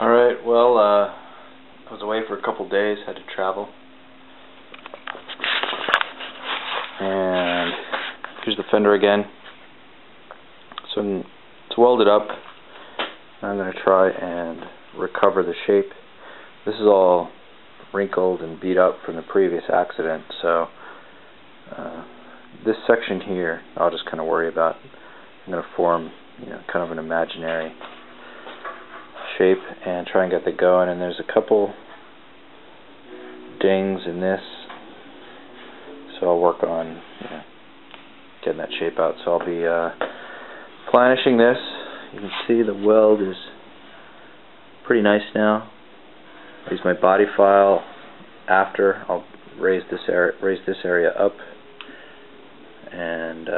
Alright, well, I was away for a couple days, had to travel. And here's the fender again. So it's welded up. I'm going to try and recover the shape. This is all wrinkled and beat up from the previous accident, so this section here I'll just kind of worry about. I'm going to form, kind of an imaginary shape and try and get that going. And there's a couple dings in this, so I'll work on getting that shape out. So I'll be planishing this. You can see the weld is pretty nice now. I'll use my body file after. I'll raise this area up, and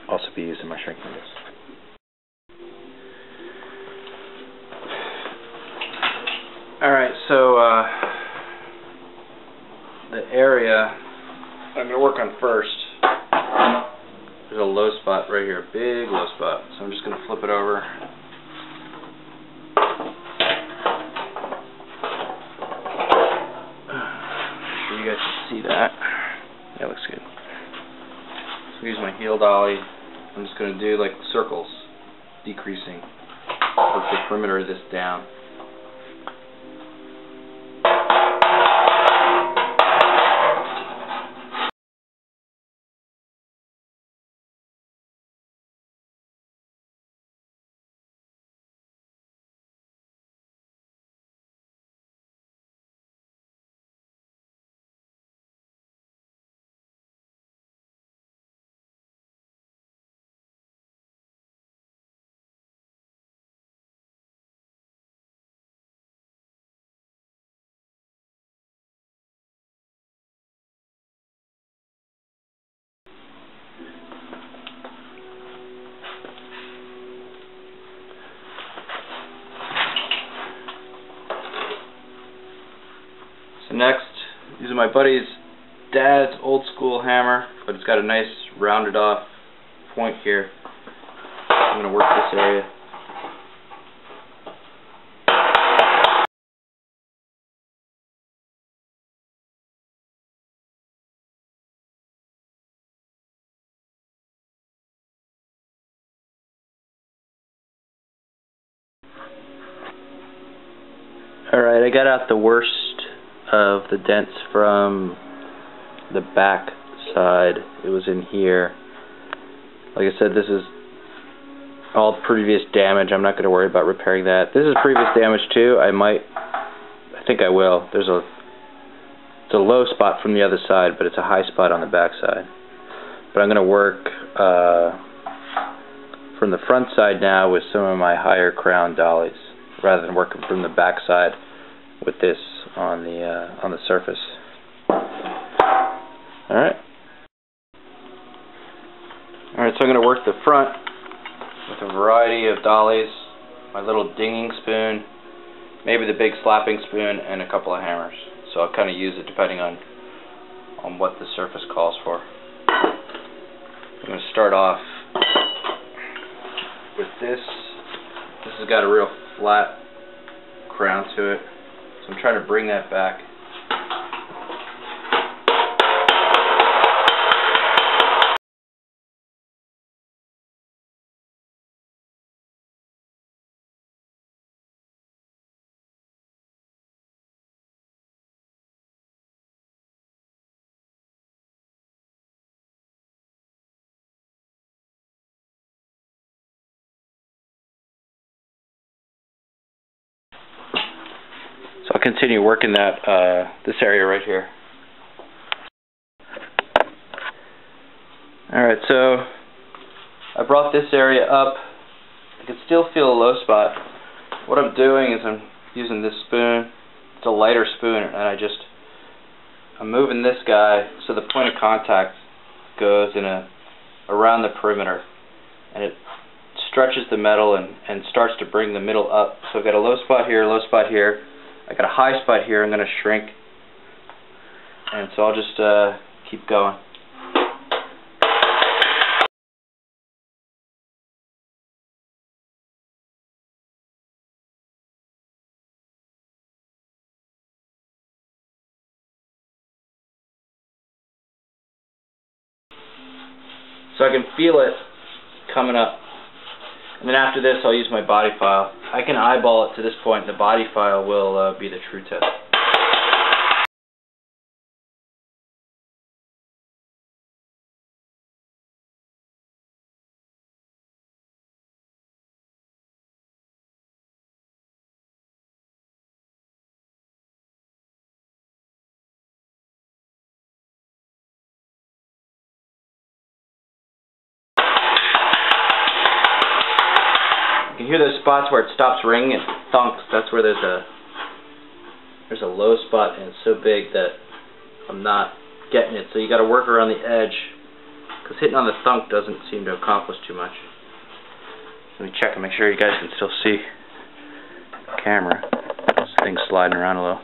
also be using my shrinking disc. Alright, so the area I'm going to work on first, there's a low spot right here, a big low spot. So I'm just going to flip it over. So you guys can see that. That looks good. So use my heel dolly. I'm just going to do like circles, decreasing, work the perimeter of this down. So next, using my buddy's dad's old school hammer, but it's got a nice rounded off point here. I'm going to work this area. Alright, I got out the worst of the dents from the back side. It was in here. Like I said, this is all previous damage. I'm not going to worry about repairing that. This is previous damage too. I think I will. It's a low spot from the other side, but it's a high spot on the back side. But I'm going to work from the front side now with some of my higher crown dollies, rather than working from the back side with this on the surface. Alright, so I'm going to work the front with a variety of dollies, my little dinging spoon, maybe the big slapping spoon, and a couple of hammers. So I'll kind of use it depending on what the surface calls for. I'm going to start off with this. This has got a real flat crown to it, so I'm trying to bring that back. So I'll continue working this area right here. Alright, so I brought this area up. I can still feel a low spot. What I'm doing is I'm using this spoon. It's a lighter spoon, and I'm moving this guy so the point of contact goes around the perimeter, and it stretches the metal and starts to bring the middle up. So I've got a low spot here. I got a high spot here. I'm going to shrink, and so I'll just keep going. So I can feel it coming up. And then after this, I'll use my body file. I can eyeball it to this point. The body file will be the true test. You can hear those spots where it stops ringing, it thunks. That's where there's a low spot, and it's so big that I'm not getting it. So you got to work around the edge, because hitting on the thunk doesn't seem to accomplish too much. Let me check and make sure you guys can still see the camera. This thing's sliding around a little.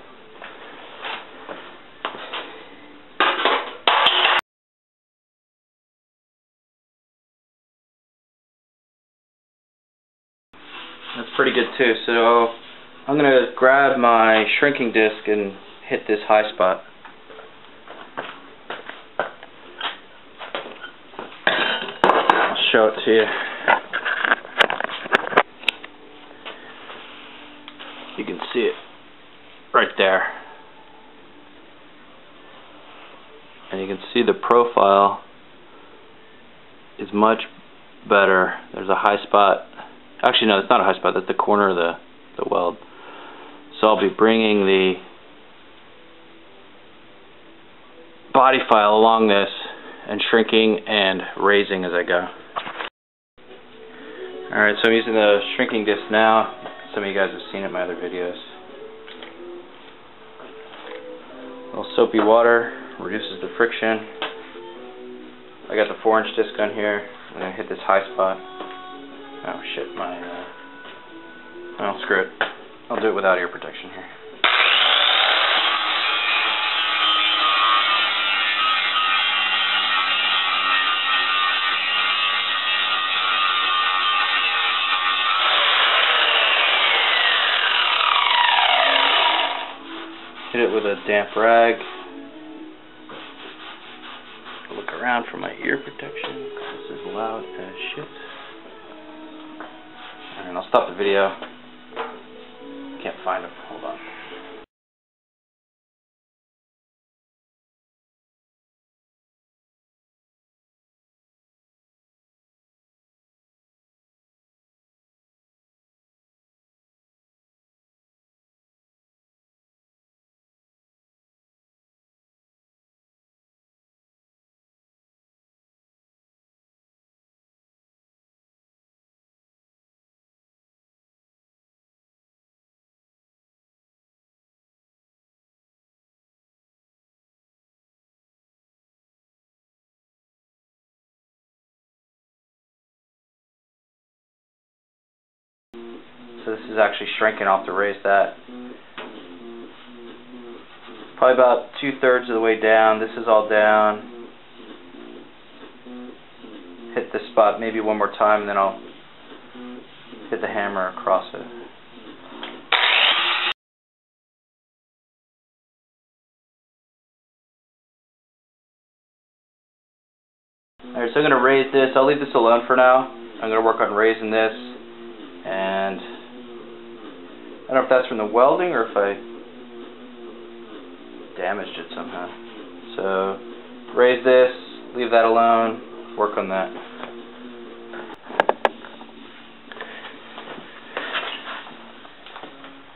That's pretty good too. So I'm going to grab my shrinking disc and hit this high spot. I'll show it to you. You can see it right there. And you can see the profile is much better. There's a high spot. Actually, no, it's not a high spot. That's the corner of the weld. So I'll be bringing the body file along this and shrinking and raising as I go. Alright, so I'm using the shrinking disc now. Some of you guys have seen it in my other videos. A little soapy water reduces the friction. I got the 4-inch disc on here. I'm going to hit this high spot. Oh shit, oh, screw it. I'll do it without ear protection here. Hit it with a damp rag. Look around for my ear protection, because this is loud as shit. And I'll stop the video. Can't find them. Hold on. So this is actually shrinking. I'll have to raise that. Probably about 2/3 of the way down. This is all down. Hit this spot maybe one more time, and then I'll hit the hammer across it. Alright, so I'm going to raise this. I'll leave this alone for now. I'm going to work on raising this, and I don't know if that's from the welding or if I damaged it somehow. So raise this, leave that alone, work on that.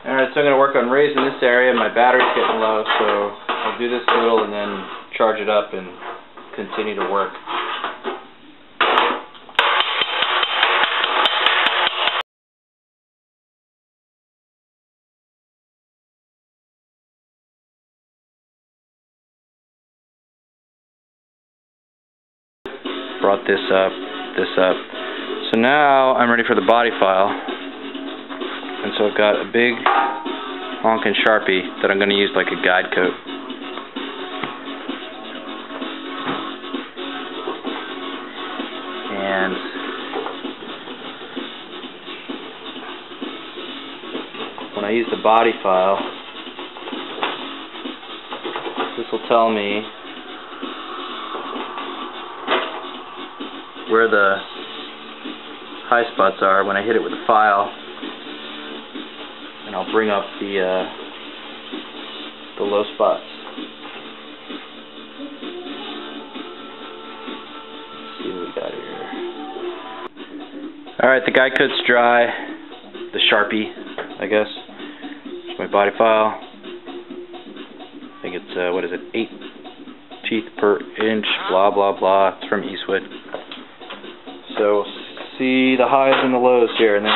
Alright, so I'm going to work on raising this area. My battery's getting low, so I'll do this a little and then charge it up and continue to work. Brought this up. So now I'm ready for the body file. And so I've got a big honkin' Sharpie that I'm going to use like a guide coat. And when I use the body file, this will tell me where the high spots are when I hit it with a file, and I'll bring up the low spots. Let's see what we got here. Alright, the guide coat's dry. The Sharpie, I guess. Here's my body file. I think it's, what is it, 8 teeth per inch, blah blah blah. It's from Eastwood. So, see the highs and the lows here, and then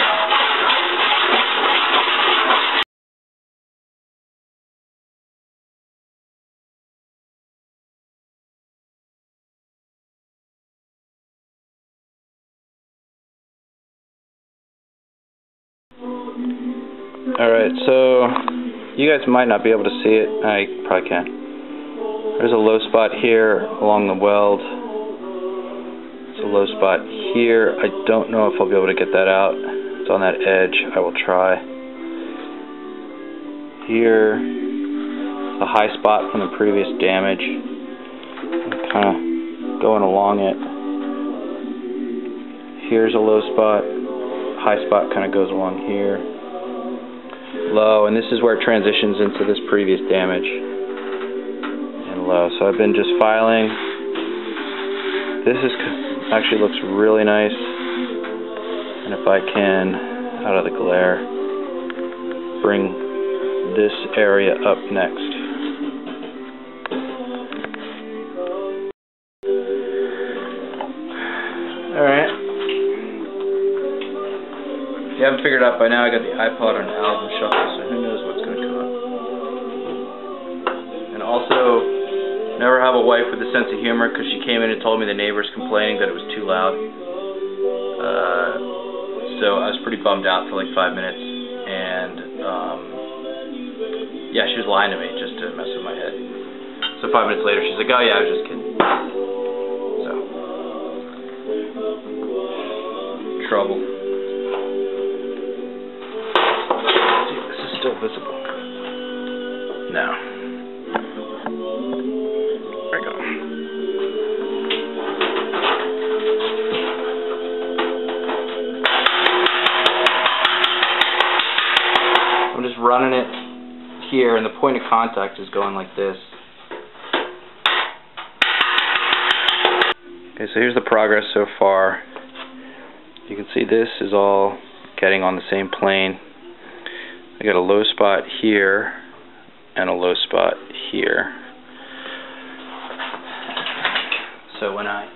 alright, so you guys might not be able to see it. I probably can. There's a low spot here along the weld. It's a low spot here. I don't know if I'll be able to get that out. It's on that edge. I will try. Here, a high spot from the previous damage. I'm kind of going along it. Here's a low spot. High spot kind of goes along here. Low, and this is where it transitions into this previous damage. And low. So I've been just filing. This is actually looks really nice. And if I can, out of the glare, bring this area up next. Alright. If you haven't figured out by now, I got the iPod on album shuffle, so who knows what's going to come up. And also, never have a wife with a sense of humor, because she came in and told me the neighbors complaining that it was too loud. So I was pretty bummed out for like 5 minutes, and yeah, she was lying to me just to mess with my head. So 5 minutes later, she's like, "Oh yeah, I was just kidding." So, trouble. Still visible. No. There we go. I'm just running it here, and the point of contact is going like this. Okay, so here's the progress so far. You can see this is all getting on the same plane. I got a low spot here and a low spot here. So when I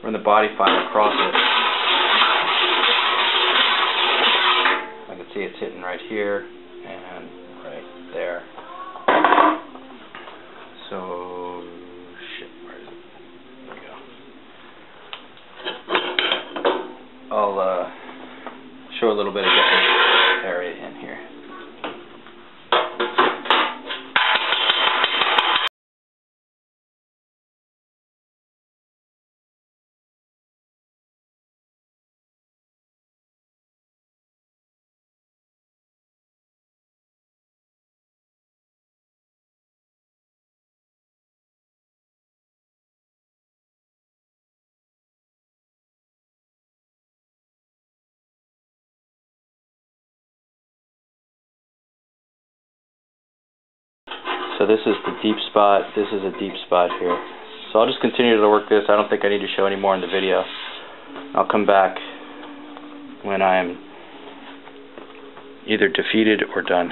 run the body file across it, I can see it's hitting right here and right there. So, shit, where is it? There we go. I'll show a little bit of getting area in here. So this is the deep spot, this is a deep spot here. So I'll just continue to work this. I don't think I need to show any more in the video. I'll come back when I'm either defeated or done.